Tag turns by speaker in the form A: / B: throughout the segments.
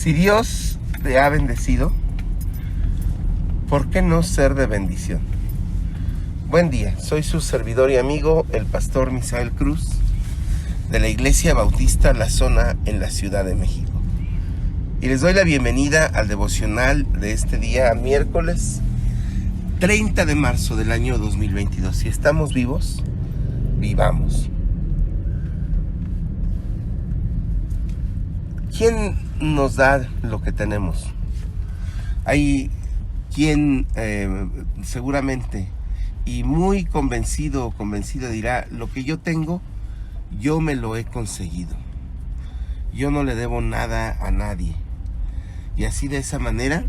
A: Si Dios te ha bendecido, ¿por qué no ser de bendición? Buen día, soy su servidor y amigo, el pastor Misael Cruz, de la Iglesia Bautista La Zona en la Ciudad de México. Y les doy la bienvenida al devocional de este día, miércoles 30 de marzo del año 2022. Si estamos vivos, vivamos. ¿Quién nos da lo que tenemos? Hay quien seguramente y muy convencido o convencida dirá: lo que yo tengo, yo me lo he conseguido. Yo no le debo nada a nadie. Y así, de esa manera,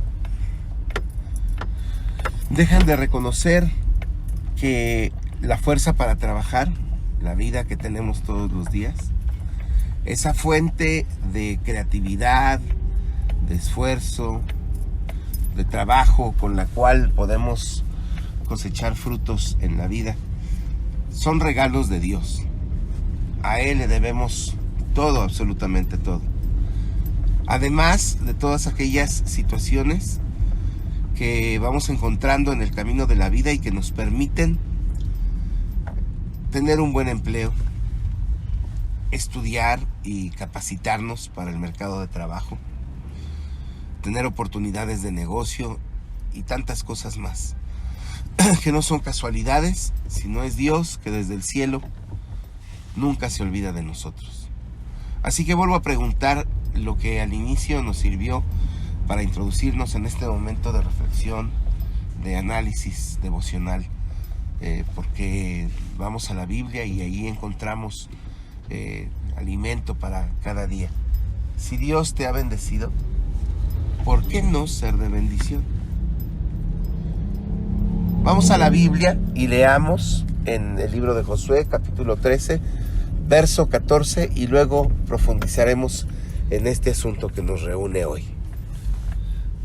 A: dejan de reconocer que la fuerza para trabajar, la vida que tenemos todos los días, esa fuente de creatividad, de esfuerzo, de trabajo con la cual podemos cosechar frutos en la vida, son regalos de Dios. A Él le debemos todo, absolutamente todo. Además de todas aquellas situaciones que vamos encontrando en el camino de la vida y que nos permiten tener un buen empleo, estudiar y capacitarnos para el mercado de trabajo, tener oportunidades de negocio y tantas cosas más, que no son casualidades, sino es Dios que desde el cielo nunca se olvida de nosotros. Así que vuelvo a preguntar lo que al inicio nos sirvió para introducirnos en este momento de reflexión, de análisis devocional, porque vamos a la Biblia y ahí encontramos alimento para cada día. Si Dios te ha bendecido, ¿por qué no ser de bendición? Vamos a la Biblia y leamos en el libro de Josué, capítulo 13, verso 14, y luego profundizaremos en este asunto que nos reúne hoy.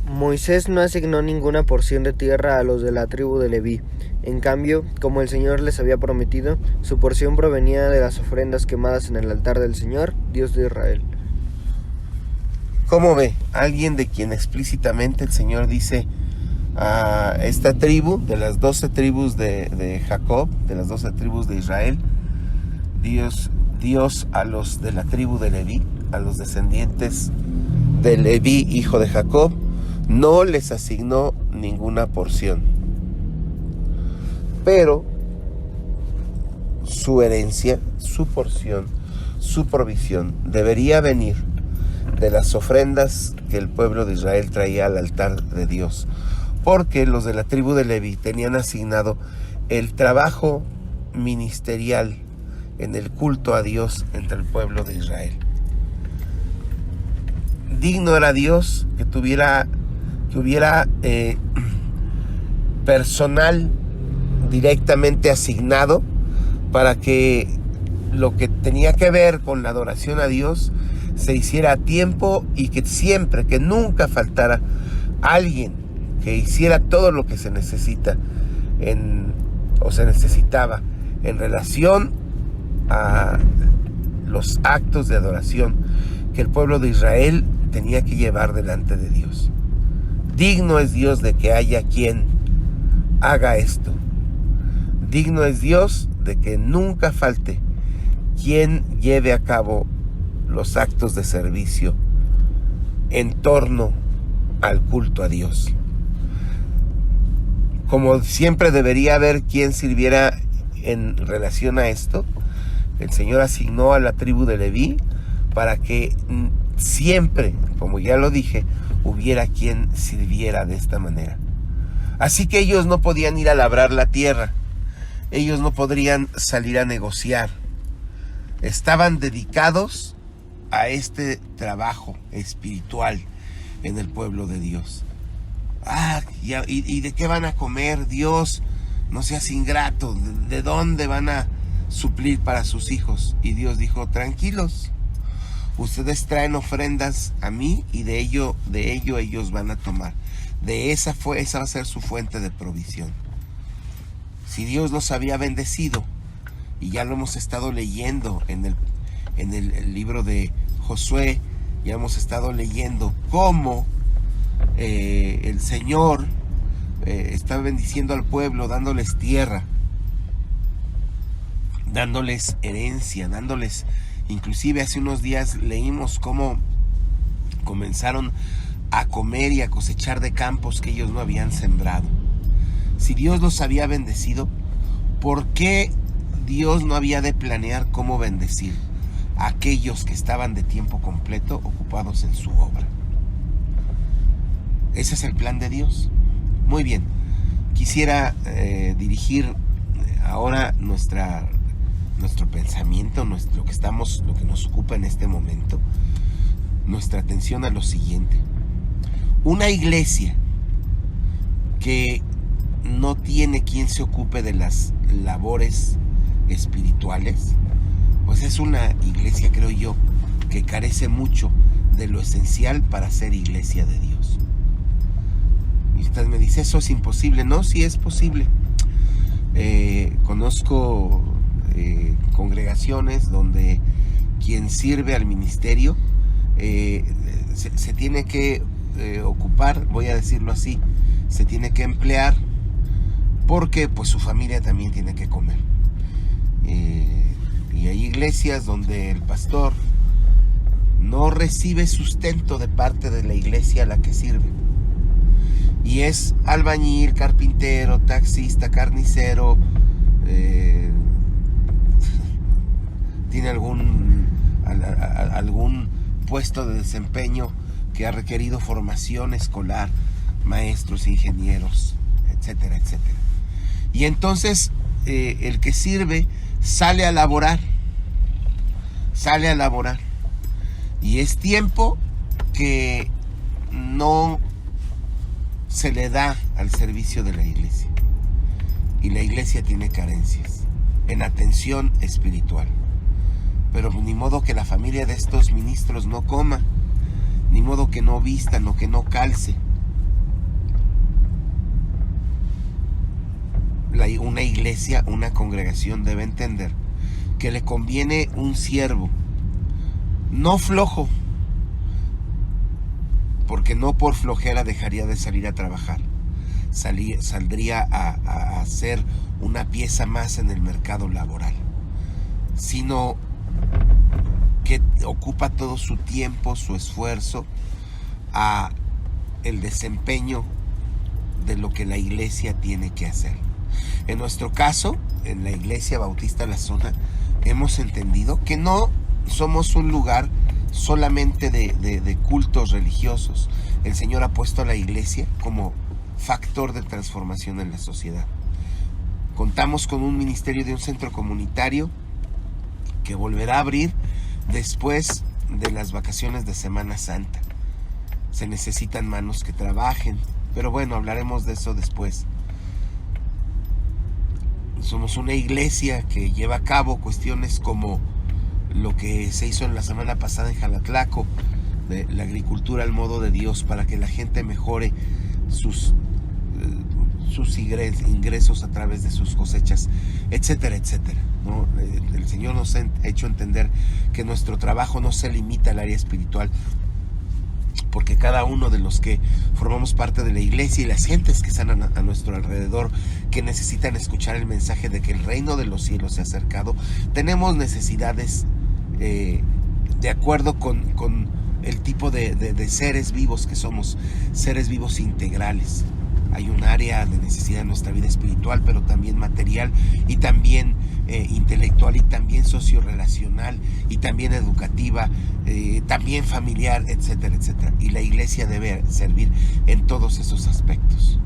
B: Moisés no asignó ninguna porción de tierra a los de la tribu de Leví. En cambio, como el Señor les había prometido, su porción provenía de las ofrendas quemadas en el altar del Señor, Dios de Israel.
A: ¿Cómo ve? Alguien de quien explícitamente el Señor dice a esta tribu, de las 12 tribus de Jacob, de las 12 tribus de Israel, Dios a los de la tribu de Leví, a los descendientes de Leví, hijo de Jacob, no les asignó ninguna porción. Pero su herencia, su porción, su provisión debería venir de las ofrendas que el pueblo de Israel traía al altar de Dios, porque los de la tribu de Leví tenían asignado el trabajo ministerial en el culto a Dios entre el pueblo de Israel. Digno era Dios que hubiera personal directamente asignado para que lo que tenía que ver con la adoración a Dios se hiciera a tiempo, y que siempre, que nunca faltara alguien que hiciera todo lo que se necesitaba en relación a los actos de adoración que el pueblo de Israel tenía que llevar delante de Dios. Digno es Dios de que haya quien haga esto. Digno es Dios de que nunca falte quien lleve a cabo los actos de servicio en torno al culto a Dios. Como siempre debería haber quien sirviera en relación a esto, el Señor asignó a la tribu de Leví para que siempre, como ya lo dije, hubiera quien sirviera de esta manera. Así que ellos no podían ir a labrar la tierra, ellos no podrían salir a negociar. Estaban dedicados a este trabajo espiritual en el pueblo de Dios. ¿Y de qué van a comer? Dios, no seas ingrato. ¿De dónde van a suplir para sus hijos? Y Dios dijo: tranquilos, ustedes traen ofrendas a mí y de ello ellos van a tomar. Esa va a ser su fuente de provisión. Si Dios los había bendecido, y ya lo hemos estado leyendo en el libro de Josué, Ya hemos estado leyendo cómo el Señor está bendiciendo al pueblo, dándoles tierra, dándoles herencia, dándoles, inclusive hace unos días leímos cómo comenzaron a comer y a cosechar de campos que ellos no habían sembrado. Si Dios los había bendecido, ¿por qué Dios no había de planear cómo bendecir a aquellos que estaban de tiempo completo ocupados en su obra? Ese es el plan de Dios. Muy bien, quisiera dirigir ahora nuestro pensamiento, lo que nos ocupa en este momento, nuestra atención a lo siguiente. Una iglesia que no tiene quien se ocupe de las labores espirituales, pues es una iglesia, creo yo, que carece mucho de lo esencial para ser iglesia de Dios. Y usted me dice, eso es imposible. No, sí es posible. Conozco congregaciones donde quien sirve al ministerio se tiene que ocupar, voy a decirlo así, se tiene que emplear porque pues su familia también tiene que comer. Y hay iglesias donde el pastor no recibe sustento de parte de la iglesia a la que sirve. Y es albañil, carpintero, taxista, carnicero, tiene algún puesto de desempeño que ha requerido formación escolar, maestros, ingenieros, etcétera, etcétera. Y entonces el que sirve sale a laborar. Y es tiempo que no se le da al servicio de la iglesia. Y la iglesia tiene carencias en atención espiritual. Pero ni modo que la familia de estos ministros no coma, ni modo que no vistan o que no calce. Una iglesia, una congregación debe entender que le conviene un siervo, no flojo, porque no por flojera dejaría de salir a trabajar, saldría a ser una pieza más en el mercado laboral, sino que ocupa todo su tiempo, su esfuerzo a el desempeño de lo que la iglesia tiene que hacer. En nuestro caso, en la Iglesia Bautista La Zona, hemos entendido que no somos un lugar solamente de cultos religiosos. El Señor ha puesto a la iglesia como factor de transformación en la sociedad. Contamos con un ministerio de un centro comunitario que volverá a abrir después de las vacaciones de Semana Santa. Se necesitan manos que trabajen, pero bueno, hablaremos de eso después. Somos una iglesia que lleva a cabo cuestiones como lo que se hizo en la semana pasada en Jalatlaco, de la agricultura al modo de Dios, para que la gente mejore sus ingresos a través de sus cosechas, etcétera, etcétera, ¿no? El Señor nos ha hecho entender que nuestro trabajo no se limita al área espiritual, porque cada uno de los que formamos parte de la iglesia y las gentes que están a nuestro alrededor, que necesitan escuchar el mensaje de que el reino de los cielos se ha acercado, tenemos necesidades de acuerdo con el tipo de seres vivos que somos, seres vivos integrales. Hay un área de necesidad en nuestra vida espiritual, pero también material, y también intelectual, y también sociorelacional, y también educativa, también familiar, etcétera, etcétera. Y la iglesia debe servir en todos esos aspectos.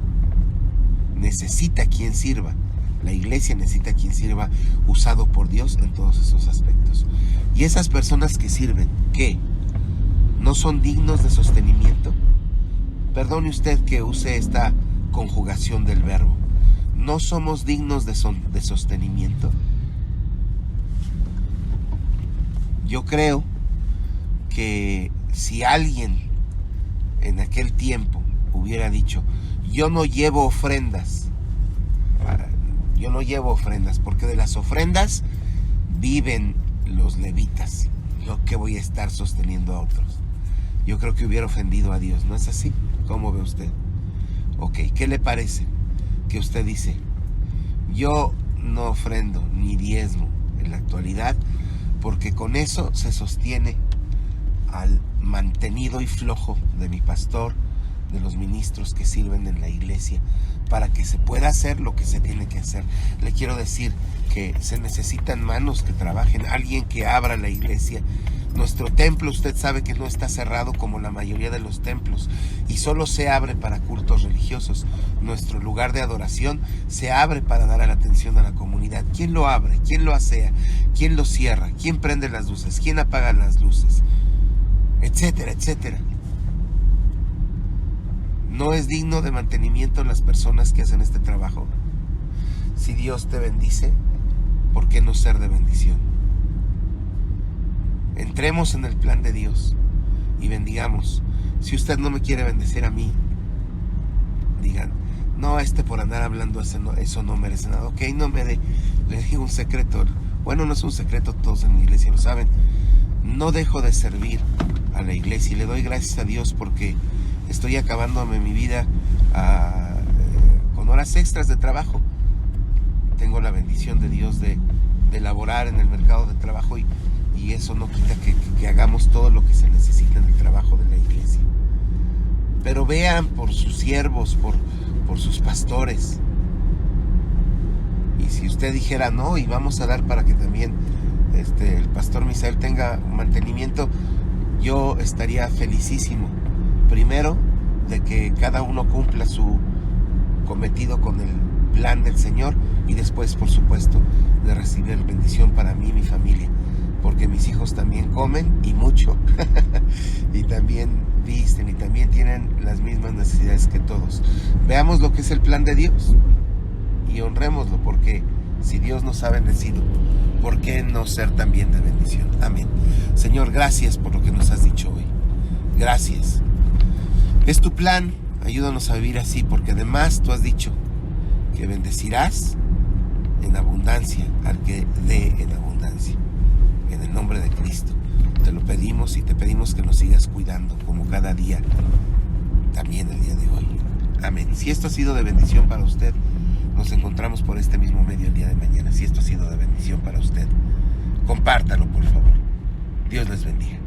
A: Necesita quien sirva. La iglesia necesita quien sirva, usado por Dios en todos esos aspectos. Y esas personas que sirven, ¿qué? ¿No son dignos de sostenimiento? Perdone usted que use esta conjugación del verbo. ¿No somos dignos de sostenimiento? Yo creo que si alguien en aquel tiempo hubiera dicho, yo no llevo ofrendas, porque de las ofrendas viven los levitas, yo que voy a estar sosteniendo a otros. yo creo que hubiera ofendido a Dios. ¿No es así? ¿Cómo ve usted? Ok, ¿qué le parece que usted dice: yo no ofrendo ni diezmo en la actualidad, porque con eso se sostiene al mantenido y flojo de mi pastor, de los ministros que sirven en la iglesia, para que se pueda hacer lo que se tiene que hacer? Le quiero decir que se necesitan manos que trabajen, alguien que abra la iglesia. Nuestro templo, usted sabe que no está cerrado como la mayoría de los templos, y solo se abre para cultos religiosos. Nuestro lugar de adoración se abre para dar la atención a la comunidad. ¿Quién lo abre? ¿Quién lo asea? ¿Quién lo cierra? ¿Quién prende las luces? ¿Quién apaga las luces? Etcétera, etcétera. ¿No es digno de mantenimiento las personas que hacen este trabajo? Si Dios te bendice, ¿por qué no ser de bendición? Entremos en el plan de Dios y bendigamos. Si usted no me quiere bendecir a mí, digan: no, por andar hablando eso no merece nada. Ok, no me dé. Le digo un secreto. Bueno, no es un secreto, todos en mi iglesia lo saben. No dejo de servir a la iglesia y le doy gracias a Dios porque estoy acabándome mi vida con horas extras de trabajo. Tengo la bendición de Dios de laborar en el mercado de trabajo, y eso no quita que hagamos todo lo que se necesita en el trabajo de la iglesia. Pero vean por sus siervos, por sus pastores. Y si usted dijera: no, y vamos a dar para que también el pastor Misael tenga mantenimiento, yo estaría felicísimo. Primero, de que cada uno cumpla su cometido con el plan del Señor, y después, por supuesto, de recibir bendición para mí y mi familia, porque mis hijos también comen, y mucho, y también visten, y también tienen las mismas necesidades que todos. Veamos lo que es el plan de Dios y honrémoslo, porque si Dios nos ha bendecido, ¿por qué no ser también de bendición? Amén. Señor, gracias por lo que nos has dicho hoy. Gracias. Es tu plan, ayúdanos a vivir así, porque además tú has dicho que bendecirás en abundancia al que dé en abundancia. En el nombre de Cristo te lo pedimos, y te pedimos que nos sigas cuidando como cada día, también el día de hoy. Amén. Si esto ha sido de bendición para usted, nos encontramos por este mismo medio el día de mañana. Si esto ha sido de bendición para usted, compártalo, por favor. Dios les bendiga.